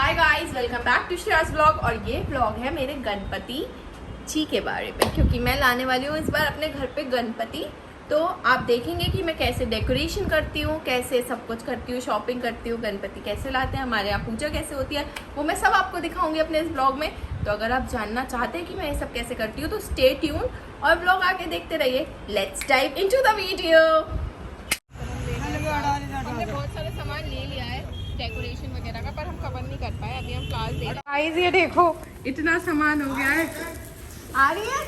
Hi guys, welcome back to Shreyas blog. और ये blog है मेरे गणपति जी के बारे में, क्योंकि मैं लाने वाली हूँ इस बार अपने घर पे गणपति। तो आप देखेंगे कि मैं कैसे डेकोरेशन करती हूँ, कैसे सब कुछ करती हूँ, शॉपिंग करती हूँ, गणपति कैसे लाते हैं, हमारे यहाँ पूजा कैसे होती है, वो मैं सब आपको दिखाऊंगी अपने इस ब्लॉग में। तो अगर आप जानना चाहते हैं कि मैं ये सब कैसे करती हूँ तो स्टे ट्यून और ब्लॉग आगे देखते रहिए। Let's dive into the video. हमने बहुत सारा सामान ले लिया है डेकोरेशन वगैरह का, पर हम कवर नहीं कर पाए। अभी हम क्लास दे रहे हैं। ये देखो इतना सामान हो गया है। आ रही है?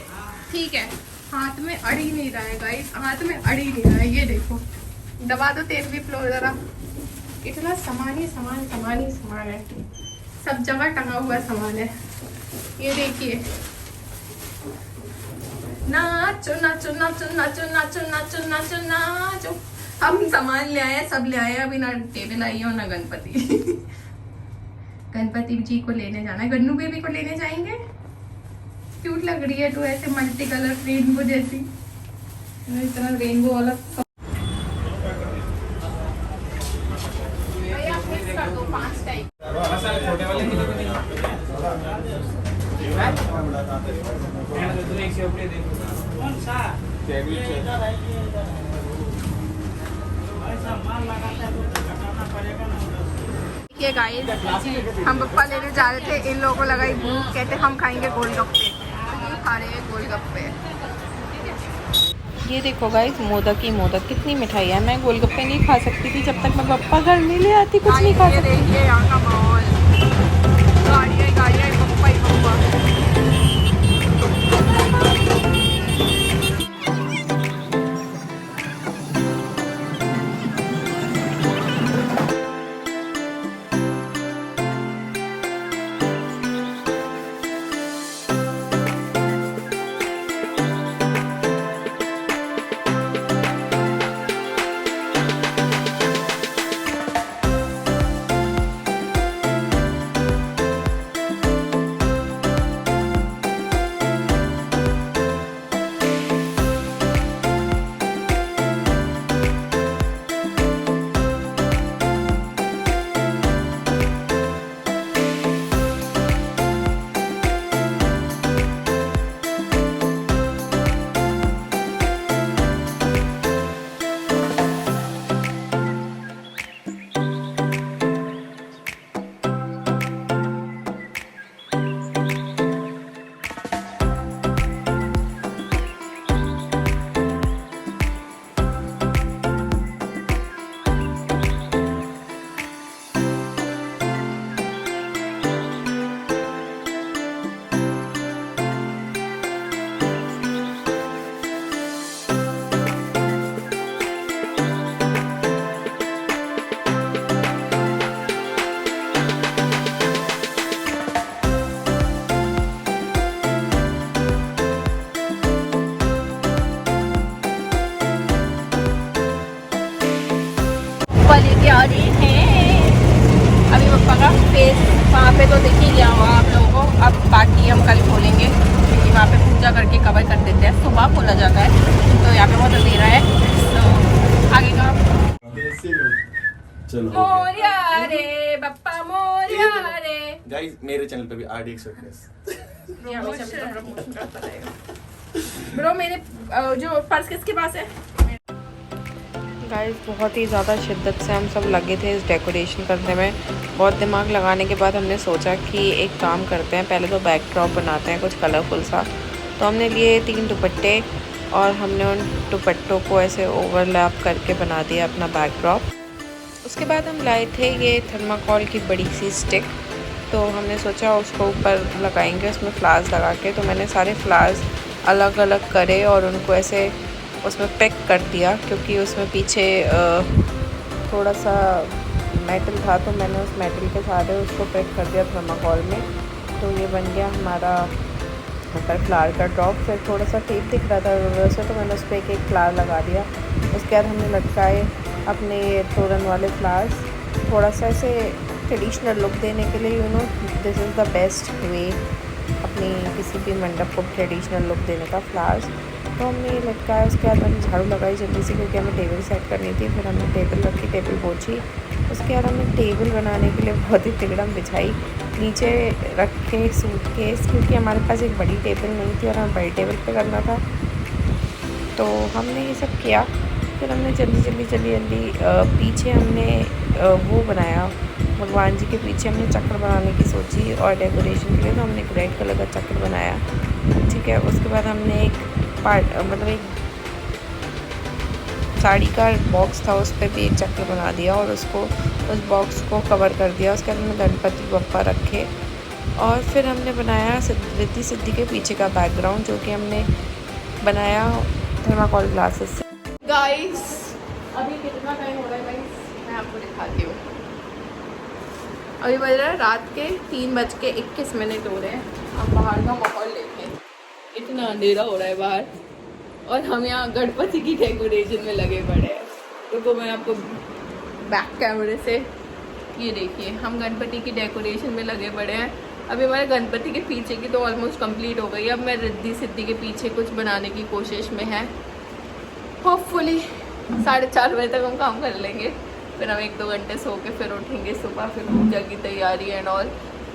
ठीक है। हाथ में अड़ ही नहीं रहा है गाइस, हाथ में अड़ ही नहीं रहा है। ये देखो, दबा दो तेल भी फ्लोर जरा। इतना सामान ही सामान, सामान ही सामान है, सब जगह टंगा हुआ सामान है। ये देखिए, नाचो नाचो नाचो नाचो नाचो नाचो नाचो नाचो। हम सामान ले आए, सब ले आए। अभी ना टेबल आई है और ना गणपति। गणपति जी को लेने जाना है, गन्नू बेबी को लेने जाएंगे। क्यूट लग रही है तो ऐसे मल्टी कलर रेनबो जैसी, इतना रेनबो वाला। आप मिक्स कर दो 5 टाइप। ये गाइस, हम पप्पा लेने जा रहे थे, इन लोगों को लगाई भूख, कहते हम खाएंगे गोलगप्पे। तो ये खा रहे हैं गोलगप्पे। ये देखो गाइस, मोदक ही मोदक, कितनी मिठाई है। मैं गोलगप्पे नहीं खा सकती थी जब तक मैं पप्पा घर नहीं ले आती, कुछ नहीं खा सकती। देखिए यहाँ का माहौल, गाड़ियाँ गाड़ियाँ, पप्पा ही पप्पा। लेके आ रहे हैं। अभी पप्पा का फेस वहाँ पे तो दिख ही गया होगा आप लोगों को। अब बाकी हम कल खोलेंगे, क्योंकि वहाँ पे पूजा करके कवर कर देते हैं। सुबह खोला जाता है, तो यहाँ पे बहुत अंधेरा है। तो आगे का चलो मोरिया रे बप्पा मोरिया रे। गाइस, मेरे चैनल पे भी RDX फिटनेस। ब्रो मेरे जो पर्स किसके पास है? गाइस, बहुत ही ज़्यादा शिद्दत से हम सब लगे थे इस डेकोरेशन करने में। बहुत दिमाग लगाने के बाद हमने सोचा कि एक काम करते हैं, पहले तो बैकड्रॉप बनाते हैं कुछ कलरफुल सा। तो हमने लिए 3 दुपट्टे और हमने उन दुपट्टों को ऐसे ओवरलैप करके बना दिया अपना बैकड्रॉप। उसके बाद हम लाए थे ये थर्माकोल की बड़ी सी स्टिक, तो हमने सोचा उसको ऊपर लगाएंगे, उसमें फ्लावर्स लगा के। तो मैंने सारे फ्लावर्स अलग अलग करे और उनको ऐसे उसमें पैक कर दिया, क्योंकि उसमें पीछे थोड़ा सा मेटल था, तो मैंने उस मेटल के सारे उसको पैक कर दिया थर्माकोल में। तो ये बन गया हमारा ऊपर फ्लावर का ड्रॉप। फिर थोड़ा सा टेप दिख रहा था वैसे, तो मैंने उस पर एक फ्लावर लगा दिया। उसके बाद हमने लटकाए अपने तोरण वाले फ्लावर्स। थोड़ा सा ऐसे ट्रेडिशनल लुक देने के लिए, this is the best way अपनी किसी भी मंडप को ट्रेडिशनल लुक देने का, फ्लावर्स। तो हमने ये लटकाया। उसके बाद मैंने झाड़ू लगाई जल्दी से, क्योंकि हमें टेबल सेट करनी थी। फिर हमने टेबल रखी, टेबल पोंछी। उसके बाद हमने टेबल बनाने के लिए बहुत ही तिगड़म बिछाई, नीचे रखे सूटकेस, क्योंकि हमारे पास एक बड़ी टेबल नहीं थी और हमें बड़ी टेबल पे करना था। तो हमने ये सब किया। फिर हमने जल्दी पीछे हमने वो बनाया, भगवान जी के पीछे हमने चक्र बनाने की सोची और डेकोरेशन के लिए तो हमने एक रेड कलर का चक्र बनाया, ठीक है। उसके बाद हमने एक मतलब एक साड़ी का बॉक्स था, उस पर भी एक चक्र बना दिया और उसको उस बॉक्स को कवर कर दिया। उसके बाद हमने गणपति बप्पा रखे और फिर हमने बनाया रिद्धि सिद्धि के पीछे का बैकग्राउंड, जो कि हमने बनाया थर्माकोल ग्लासेस से। गाइस अभी कितना टाइम हो रहा है गाइस, मैं आपको दिखाती हूँ। अभी बज रहा है रात के 3:21 हो रहे हैं। आप बाहर का माहौल देखें, इतना अंधेरा हो रहा है बाहर और हम यहाँ गणपति की डेकोरेशन में लगे पड़े हैं। तो मैं आपको बैक कैमरे से ये देखिए, हम गणपति की डेकोरेशन में लगे पड़े हैं। अभी हमारे गणपति के पीछे की तो ऑलमोस्ट कंप्लीट हो गई। अब मैं रिद्धि सिद्धि के पीछे कुछ बनाने की कोशिश में है। होपफुली 4:30 बजे तक हम काम कर लेंगे, फिर हम 1-2 घंटे सो के फिर उठेंगे सुबह, फिर पूजा की तैयारी एंड ऑल।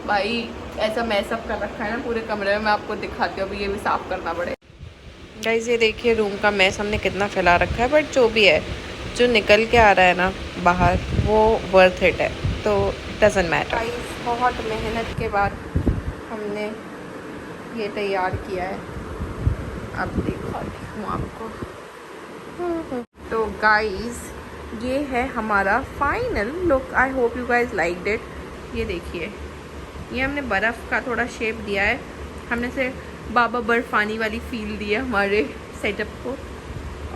भाई ऐसा मैसअप कर रखा है ना पूरे कमरे में, मैं आपको दिखाती हूँ। अभी ये भी साफ़ करना पड़ेगा। गाइस ये देखिए रूम का मैस हमने कितना फैला रखा है, बट जो भी है, जो निकल के आ रहा है ना बाहर, वो वर्थ इट है, तो डजंट मैटर। गाइस बहुत मेहनत के बाद हमने ये तैयार किया है, अब दिखाती हूँ आपको। तो गाइस ये है हमारा final look. I hope you guys liked it. ये देखिए, ये हमने बर्फ़ का थोड़ा शेप दिया है, हमने से बाबा बर्फानी वाली फील दी है हमारे सेटअप को।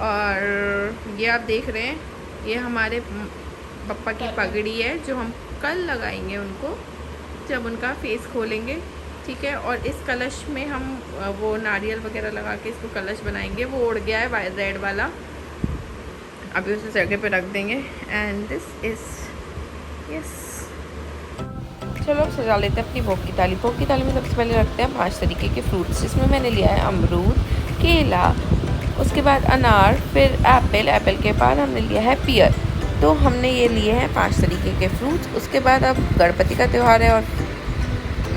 और ये आप देख रहे हैं, ये हमारे पप्पा की पगड़ी है जो हम कल लगाएंगे उनको, जब उनका फेस खोलेंगे, ठीक है। और इस कलश में हम वो नारियल वगैरह लगा के इसको कलश बनाएंगे। वो उड़ गया है रेड वाला, अभी उसे जगह पे रख देंगे। And this is yes. चलो अब सजा लेते हैं अपनी भोग की थाली। भोग की थाली में सबसे पहले रखते हैं 5 तरीके के फ्रूट्स, जिसमें मैंने लिया है अमरूद, केला, उसके बाद अनार, फिर एप्पल के बाद हमने लिया है पियर। तो हमने ये लिए हैं 5 तरीके के फ्रूट्स। उसके बाद अब गणपति का त्यौहार है और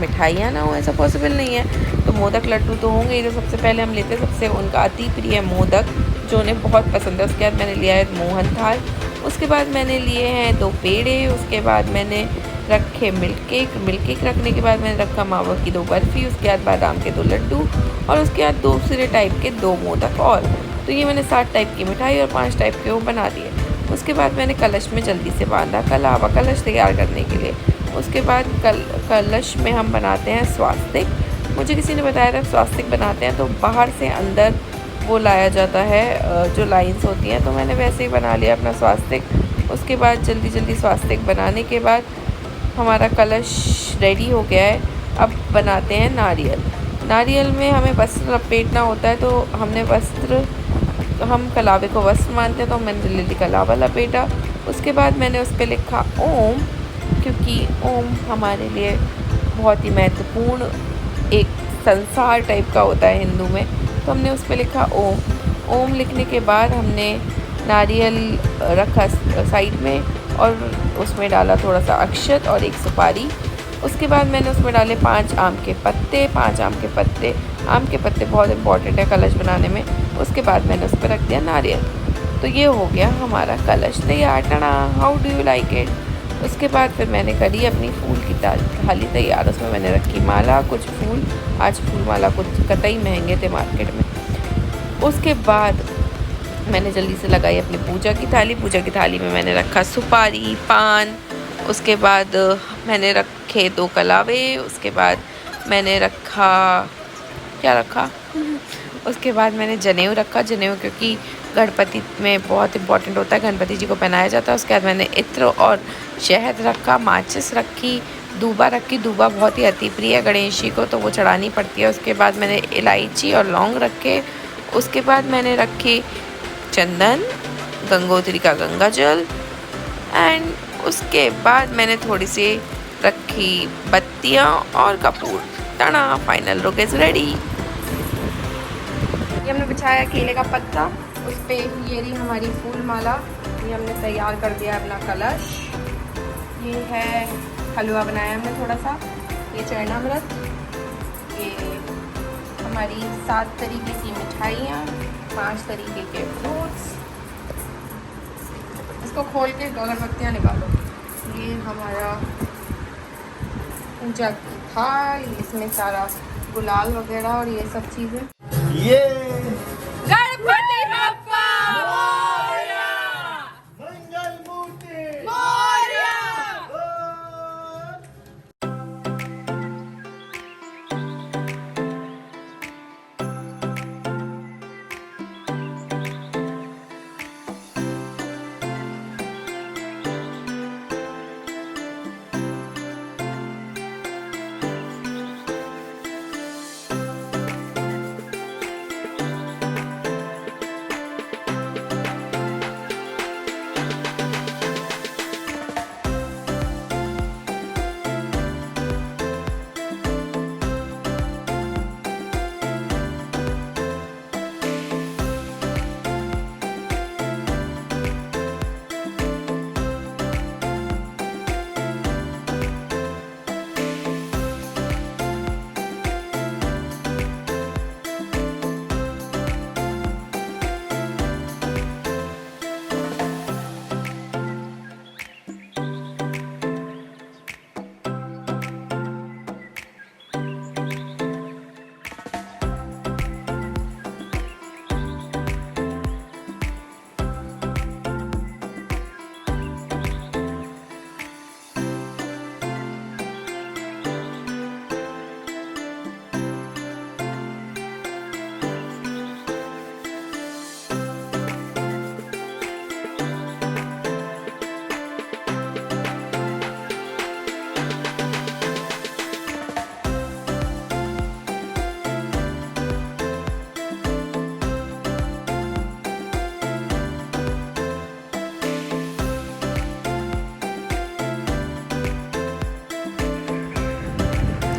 मिठाइयाँ ना हो ऐसा पॉसिबल नहीं है, तो मोदक लड्डू तो होंगे ही। तो सबसे पहले हम लेते हैं सबसे उनका अति प्रिय मोदक, जो उन्हें बहुत पसंद है। उसके बाद मैंने लिया है मोहन थाल, उसके बाद मैंने लिए हैं 2 पेड़े, उसके बाद मैंने रखे मिल्क केक रखने के बाद मैंने रखा मावा की 2 बर्फ़ी, उसके बाद बादाम के 2 लड्डू और उसके बाद दूसरे टाइप के 2 मोदक। और तो ये मैंने 7 टाइप की मिठाई और 5 टाइप के वो बना दिए। उसके बाद मैंने कलश में जल्दी से बांधा कलावा, कलश तैयार करने के लिए। उसके बाद कलश में हम बनाते हैं स्वास्तिक। मुझे किसी ने बताया था स्वास्तिक बनाते हैं तो बाहर से अंदर वो लाया जाता है, जो लाइन्स होती हैं, तो मैंने वैसे ही बना लिया अपना स्वास्तिक। उसके बाद जल्दी स्वास्तिक बनाने के बाद हमारा कलश रेडी हो गया है। अब बनाते हैं नारियल। नारियल में हमें वस्त्र लपेटना होता है, तो हमने हम कलावे को वस्त्र मानते हैं, तो मैंने जल्दी कलावा लपेटा। उसके बाद मैंने उस पर लिखा ओम, क्योंकि ओम हमारे लिए बहुत ही महत्वपूर्ण एक संसार टाइप का होता है हिंदू में, तो हमने उस पर लिखा ओम। ओम लिखने के बाद हमने नारियल रखा साइड में और उसमें डाला थोड़ा सा अक्षत और 1 सुपारी। उसके बाद मैंने उसमें डाले 5 आम के पत्ते। आम के पत्ते बहुत इंपॉर्टेंट है कलश बनाने में। उसके बाद मैंने उस पर रख दिया नारियल। तो ये हो गया हमारा कलश तैयार। टना, how do you like it. उसके बाद फिर मैंने करी अपनी फूल की थाली तैयार। उसमें मैंने रखी माला, कुछ फूल, आज फूल माला कुछ कतई महंगे थे मार्केट में। उसके बाद मैंने जल्दी से लगाई अपनी पूजा की थाली। पूजा की थाली में मैंने रखा सुपारी, पान, उसके बाद मैंने रखे 2 कलावे, उसके बाद मैंने रखा उसके बाद मैंने जनेऊ रखा। जनेऊ क्योंकि गणपति में बहुत इंपॉर्टेंट होता है, गणपति जी को पहनाया जाता है। उसके बाद मैंने इत्र और शहद रखा, माचिस रखी, दूबा रखी। दूबा बहुत ही अति प्रिय है गणेश जी को, तो वो चढ़ानी पड़ती है। उसके बाद मैंने इलायची और लौंग रखे। उसके बाद मैंने रखी चंदन, गंगोत्री का गंगा जल, एंड उसके बाद मैंने थोड़ी सी रखी बत्तियाँ और कपूर। तना, फाइनल लुक इज़ रेडी। ये हमने बिछाया केले का पत्ता, उस पर ये रही हमारी फूल माला। ये हमने तैयार कर दिया अपना कलश। ये है हलवा बनाया हमने थोड़ा सा, ये चरणामृत, ये हमारी 7 तरीके की मिठाइयाँ, 5 तरीके के फ्रूट्स। इसको खोल के अगरबत्तियाँ निकालो। ये हमारा पूजा की थाल, इसमें सारा गुलाल वगैरह और ये सब चीज़ें। ये गणपति बप्पा मंगल मूर्ति मोरया।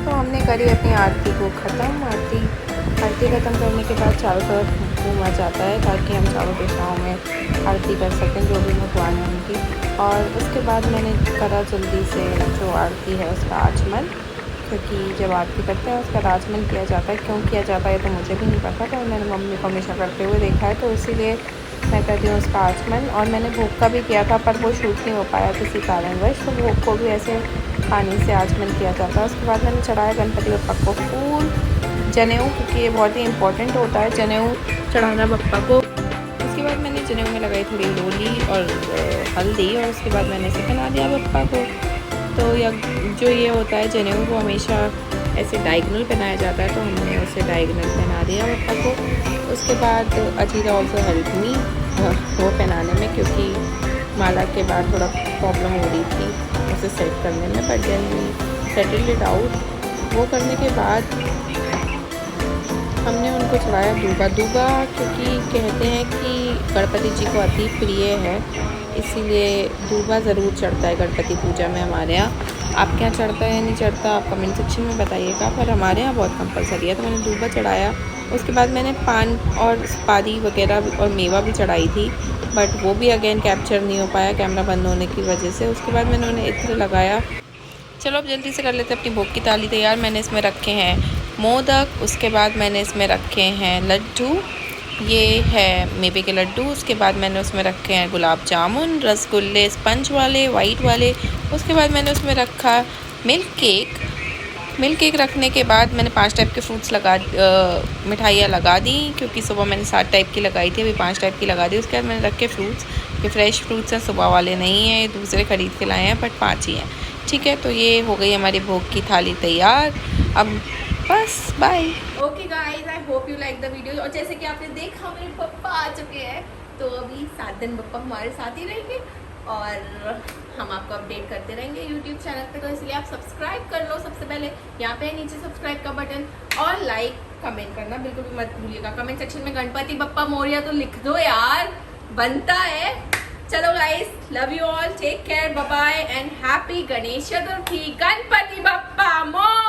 हमने करी अपनी आरती को ख़त्म। आरती ख़त्म करने के बाद चारों तरफ घूमा जाता है ताकि हम चारों दिशाओं में आरती कर सकें जो भी भगवान है उनकी। और उसके बाद मैंने करा जल्दी से जो आरती है उसका आचमन, क्योंकि जब आरती करते हैं उसका आचमन किया जाता है। क्यों किया जाता है तो मुझे भी नहीं पता, पर मैंने मम्मी को हमेशा करते हुए देखा है, तो इसीलिए मैं करती हूँ उसका आचमन। और मैंने भोग का भी किया था पर वो शूट नहीं हो पाया किसी कारणवश, तो भोग को भी ऐसे पानी से आचमन किया जाता है। उसके बाद मैंने चढ़ाया गणपति बप्पा को फूल, जनेऊ, क्योंकि ये बहुत ही इंपॉर्टेंट होता है जनेऊ चढ़ाना बप्पा को। उसके बाद मैंने जनेऊ में लगाई थोड़ी लोली और हल्दी, और उसके बाद मैंने इसे पहना दिया बप्पा को। तो जो ये होता है जनेऊ वो हमेशा ऐसे डायगोनल पहनाया जाता है, तो हमने उसे डायगोनल पहना दिया बप्पा को। उसके बाद अजीरा ऑल्सो हेल्प मी वो पहनाने में, क्योंकि माला के बाद थोड़ा प्रॉब्लम हो रही थी उसे सेट करने में, but then we settled it out. वो करने के बाद हमने उनको चढ़ाया दूबा, क्योंकि कहते हैं कि गणपति जी को अति प्रिय है, इसीलिए दूबा ज़रूर चढ़ता है गणपति पूजा में हमारे यहाँ। आपके यहाँ चढ़ता है या नहीं चढ़ता आप कमेंट सेक्शन में बताइएगा, पर हमारे यहाँ बहुत कंपलसरी है। तो मैंने दूबा चढ़ाया। उसके बाद मैंने पान और सुपारी वगैरह और मेवा भी चढ़ाई थी, बट वो भी अगेन कैप्चर नहीं हो पाया कैमरा बंद होने की वजह से। उसके बाद मैंने उन्हें इत्र लगाया। चलो अब जल्दी से कर लेते हैं अपनी भोग की थाली तैयार। मैंने इसमें रखे हैं मोदक, उसके बाद मैंने इसमें रखे हैं लड्डू, ये है मेवे के लड्डू। उसके बाद मैंने उसमें रखे हैं गुलाब जामुन, रसगुल्ले स्पंज वाले, वाइट वाले। उसके बाद मैंने उसमें रखा मिल्क केक रखने के बाद मैंने 5 टाइप के फ्रूट्स मिठाइयाँ लगा दी, क्योंकि सुबह मैंने 7 टाइप की लगाई थी, अभी 5 टाइप की लगा दी। उसके बाद मैंने रखे फ्रूट्स, ये फ्रेश फ्रूट्स हैं, सुबह वाले नहीं हैं, ये दूसरे ख़रीद के लाए हैं, बट 5 ही हैं। ठीक है, तो ये हो गई हमारी भोग की थाली तैयार। अब बस bye. Okay guys, I hope you like the video. और जैसे कि आपने देखा मेरे पप्पा आ चुके हैं, तो अभी 7 दिन पप्पा हमारे साथ ही रहेंगे और हम आपको अपडेट करते रहेंगे यूट्यूब चैनल पे। तो इसलिए आप सब्सक्राइब कर लो सबसे पहले, यहाँ पे नीचे सब्सक्राइब का बटन, और लाइक कमेंट करना बिल्कुल भी मत भूलिएगा। कमेंट सेक्शन में गणपति बप्पा मोरया तो लिख दो यार, बनता है। चलो guys, love you all, take care, bye bye and happy Ganesh Chaturthi. Ganpati Bappa Morya.